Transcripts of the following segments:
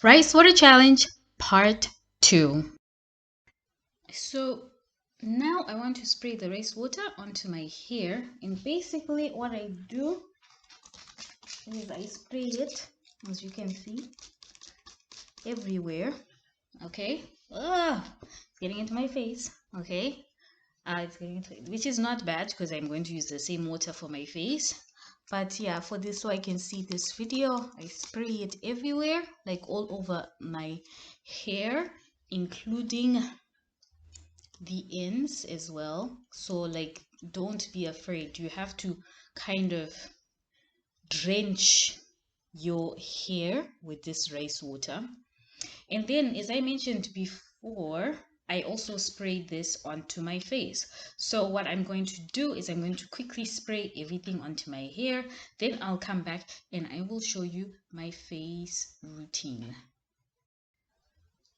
Rice water challenge part 2. So now I want to spray the rice water onto my hair, and basically what I do is I spray it, as you can see, everywhere. Okay, it's getting into my face. Okay, it's getting into, which is not bad because I'm going to use the same water for my face. But yeah, for this, so I can see this video, I spray it everywhere, like all over my hair, including the ends as well. So like, don't be afraid. You have to kind of drench your hair with this rice water. And then, as I mentioned before, I also spray this onto my face. So what I'm going to do is I'm going to quickly spray everything onto my hair. Then I'll come back and I will show you my face routine.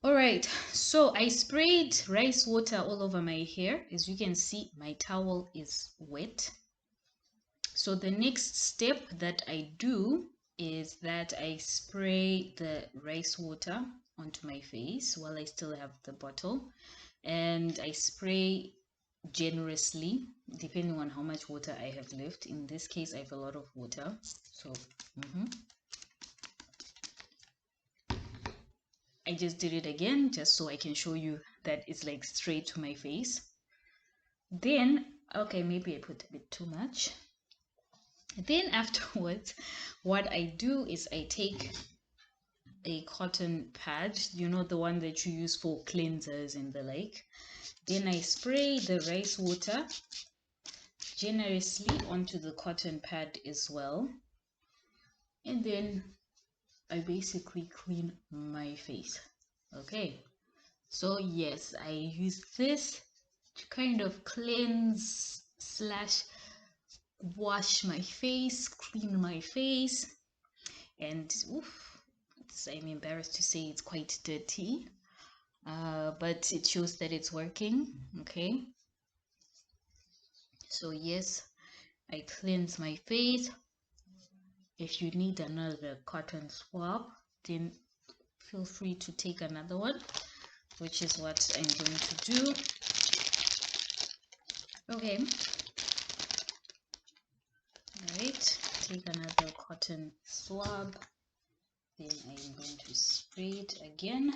All right, so I sprayed rice water all over my hair. As you can see, my towel is wet. So the next step that I do is that I spray the rice water onto my face while I still have the bottle, and I spray generously depending on how much water I have left. In this case, I have a lot of water, so I just did it again just so I can show you that it's like straight to my face. Then, okay, maybe I put a bit too much. Then afterwards, what I do is I take a cotton pad, you know, the one that you use for cleansers and the like. Then I spray the rice water generously onto the cotton pad as well. And then I basically clean my face. Okay, so yes, I use this to kind of cleanse slash wash my face, clean my face. And oof, I'm embarrassed to say it's quite dirty, but it shows that it's working. Okay, so yes, I cleanse my face. If you need another cotton swab, then feel free to take another one, which is what I'm going to do. Okay, all right, take another cotton swab, then I'm going to spray it again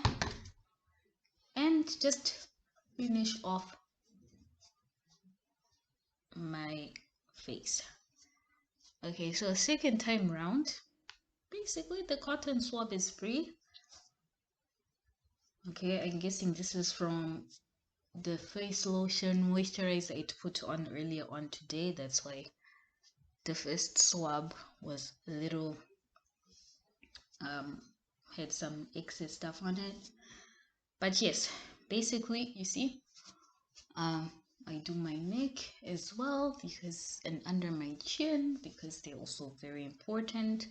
and just finish off my face. Okay, so second time round, basically the cotton swab is free. Okay, I'm guessing this is from the face lotion moisturizer I put on earlier on today. That's why the first swab was a little had some excess stuff on it. But yes, basically, you see, I do my neck as well because, and under my chin, because they're also very important.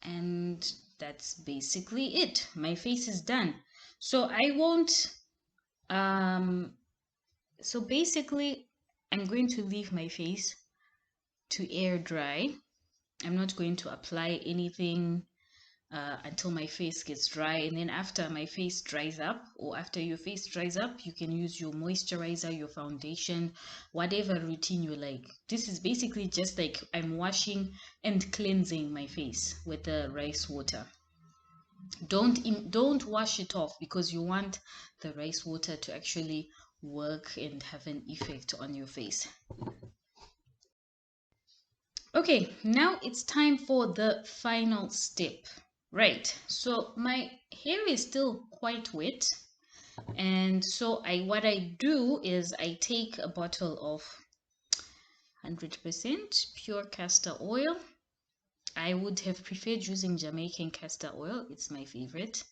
And that's basically it. My face is done. So I won't so basically I'm going to leave my face to air dry. I'm not going to apply anything until my face gets dry, and then after my face dries up, or after your face dries up, you can use your moisturizer, your foundation, whatever routine you like. This is basically just like I'm washing and cleansing my face with the rice water. Don't wash it off because you want the rice water to actually work and have an effect on your face. Okay, now it's time for the final step. Right, so my hair is still quite wet, and so what I do is I take a bottle of 100% pure castor oil. I would have preferred using Jamaican castor oil, it's my favorite,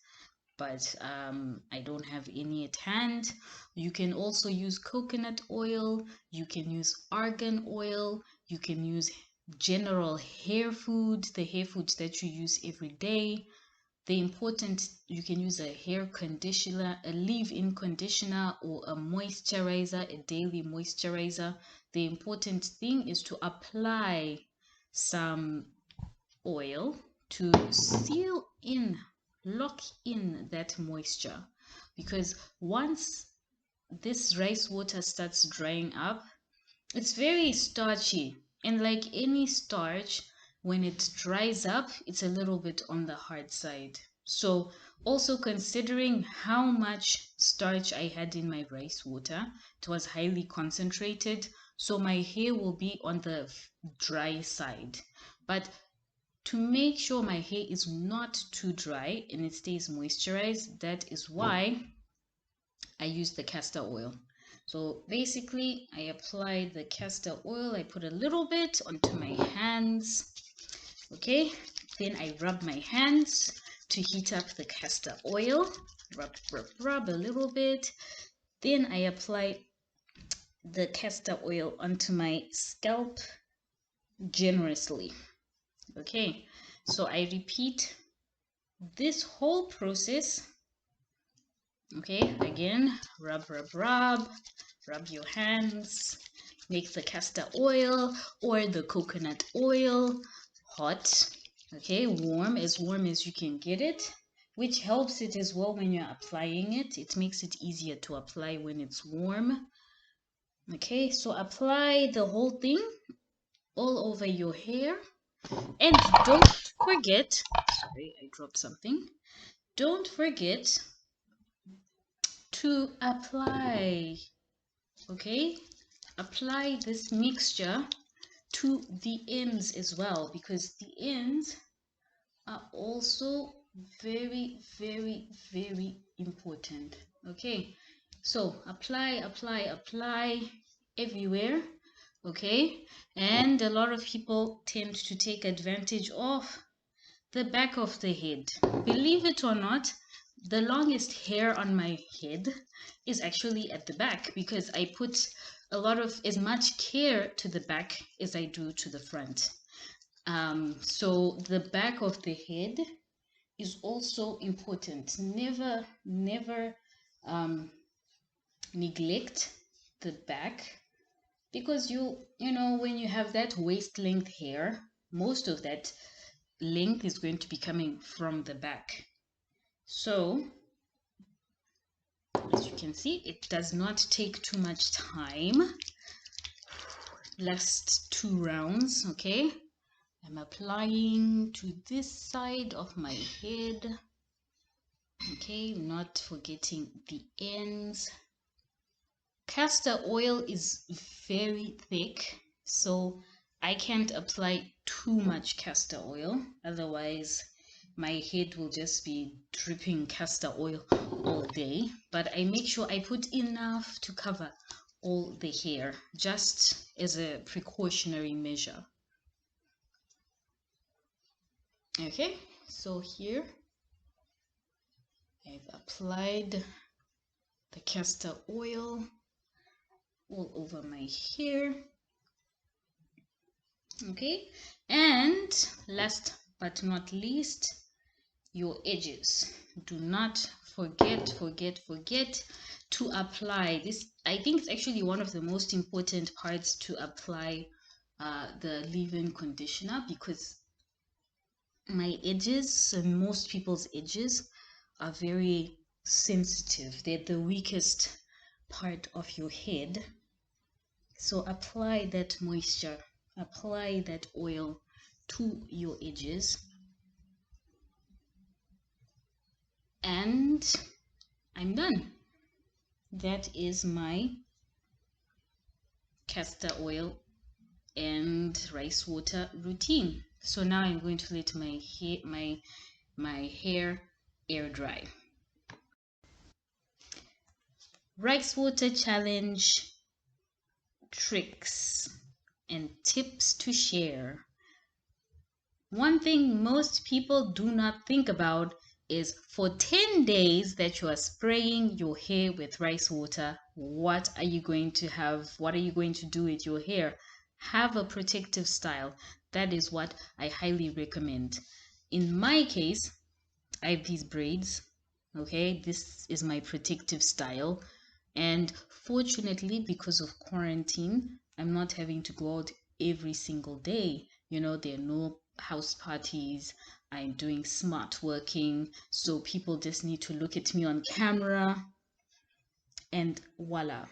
but I don't have any at hand. You can also use coconut oil, you can use argan oil, you can use general hair food, the hair foods that you use every day. You can use a hair conditioner, a leave-in conditioner, or a moisturizer, a daily moisturizer. The important thing is to apply some oil to seal in, lock in that moisture, because once this rice water starts drying up, it's very starchy, and like any starch, when it dries up, it's a little bit on the hard side. So also considering how much starch I had in my rice water, it was highly concentrated, so my hair will be on the dry side. But to make sure my hair is not too dry and it stays moisturized, that is why I use the castor oil. So basically, I apply the castor oil. I put a little bit onto my hands. Okay, then I rub my hands to heat up the castor oil. Rub a little bit. Then I apply the castor oil onto my scalp generously. Okay, so I repeat this whole process. Okay, again, rub your hands, make the castor oil or the coconut oil hot, okay, warm as you can get it, which helps it as well when you're applying it. It makes it easier to apply when it's warm. Okay, so apply the whole thing all over your hair, and don't forget, sorry, I dropped something. Don't forget to apply, okay, apply this mixture to the ends as well, because the ends are also very important. Okay, so apply everywhere. Okay, and a lot of people tend to take advantage of the back of the head. Believe it or not, the longest hair on my head is actually at the back, because I put a lot of, as much care to the back as I do to the front. So the back of the head is also important. Never neglect the back, because you know, when you have that waist length hair, most of that length is going to be coming from the back. So as you can see, it does not take too much time. Last 2 rounds. Okay, I'm applying to this side of my head. Okay, not forgetting the ends. Castor oil is very thick, so I can't apply too much castor oil, otherwise my head will just be dripping castor oil all day. But I make sure I put enough to cover all the hair, just as a precautionary measure. Okay, so here I've applied the castor oil all over my hair. Okay, and last but not least, your edges. Do not forget to apply this. I think it's actually one of the most important parts to apply the leave-in conditioner, because my edges and most people's edges are very sensitive. They're the weakest part of your head. So apply that moisture, apply that oil to your edges, and I'm done. That is my castor oil and rice water routine. So now I'm going to let my hair air dry. Rice water challenge tricks and tips to share. One thing most people do not think about is, for 10 days that you are spraying your hair with rice water, what are you going to have? What are you going to do with your hair? Have a protective style. That is what I highly recommend. In my case, I have these braids. Okay, this is my protective style. And fortunately, because of quarantine, I'm not having to go out every single day. You know, there are no house parties, I'm doing smart working, so people just need to look at me on camera, and voila,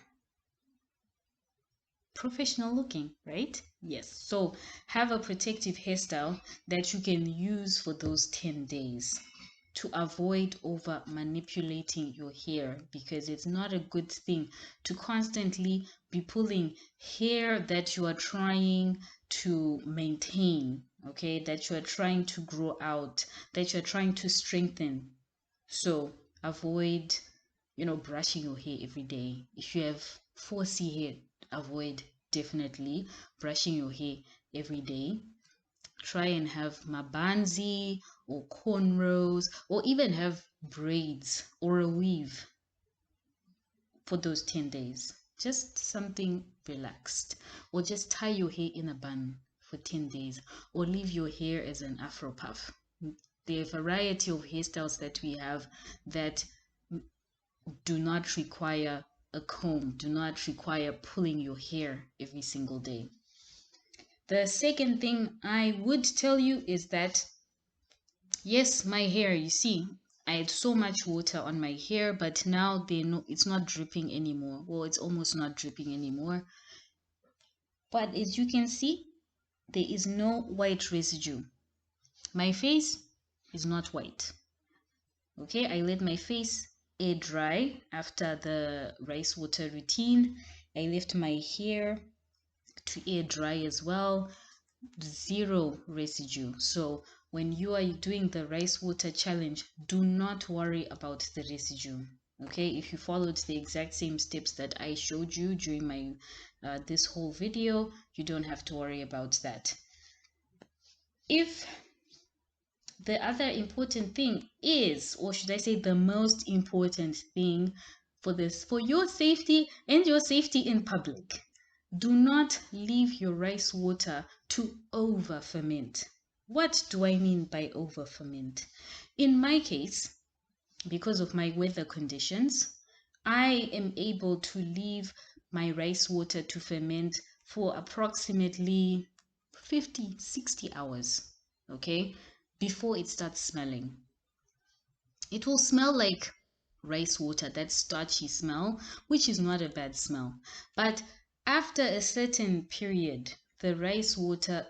professional looking, right? Yes. So have a protective hairstyle that you can use for those 10 days to avoid over manipulating your hair, because it's not a good thing to constantly be pulling hair that you are trying to maintain, okay, that you are trying to grow out, that you're trying to strengthen. So avoid, brushing your hair every day. If you have 4C hair, avoid definitely brushing your hair every day. Try and have mabanzi or cornrows, or even have braids or a weave for those 10 days. Just something relaxed, or just tie your hair in a bun for 10 days, or leave your hair as an afro puff. There are a variety of hairstyles that we have that do not require a comb, do not require pulling your hair every single day. The second thing I would tell you is that, yes, my hair, you see, I had so much water on my hair, but now it's not dripping anymore. Well, it's almost not dripping anymore. But as you can see, there is no white residue. My face is not white. Okay, I let my face air dry after the rice water routine. I left my hair to air dry as well. Zero residue. So when you are doing the rice water challenge, do not worry about the residue. Okay, if you followed the exact same steps that I showed you during my this whole video, you don't have to worry about that. If the other important thing is, or should I say the most important thing for your safety and your safety in public, do not leave your rice water to over ferment. What do I mean by over ferment? In my case, because of my weather conditions, I am able to leave my rice water to ferment for approximately 50, 60 hours, okay, before it starts smelling. It will smell like rice water, that starchy smell, which is not a bad smell. But after a certain period, the rice water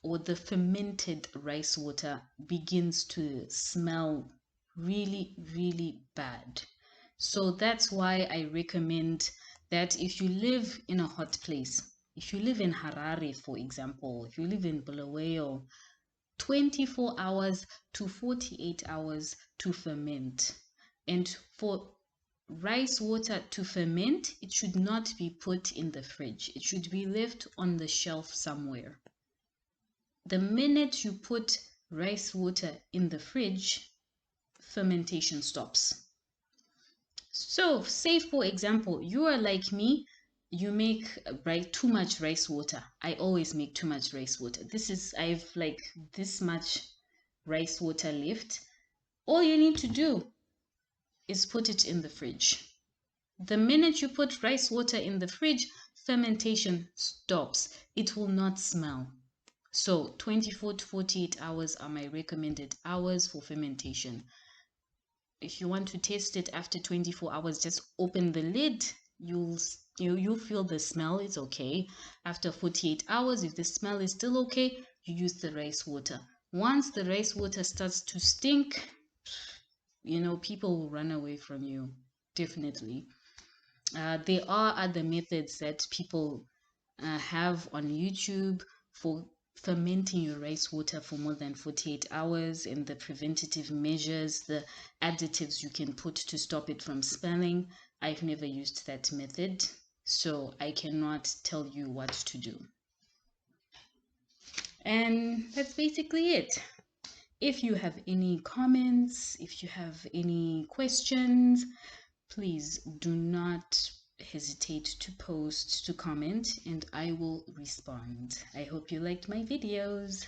or the fermented rice water begins to smell really, really bad. So that's why I recommend that if you live in a hot place, if you live in Harare, for example, if you live in Bulawayo, 24 hours to 48 hours to ferment. And for rice water to ferment, it should not be put in the fridge. It should be left on the shelf somewhere. The minute you put rice water in the fridge, fermentation stops. So, say for example, you are like me, you make too much rice water. I always make too much rice water. I've like this much rice water left. All you need to do is put it in the fridge. The minute you put rice water in the fridge, fermentation stops. It will not smell. So 24 to 48 hours are my recommended hours for fermentation. If you want to test it after 24 hours, just open the lid. You'll feel the smell is okay. After 48 hours, if the smell is still okay, you use the rice water. Once the rice water starts to stink, people will run away from you, definitely. There are other methods that people have on YouTube for fermenting your rice water for more than 48 hours, and the preventative measures, the additives you can put to stop it from smelling. I've never used that method, so I cannot tell you what to do. And that's basically it. If you have any comments, if you have any questions, please do not hesitate to post, to comment, and I will respond. I hope you liked my videos.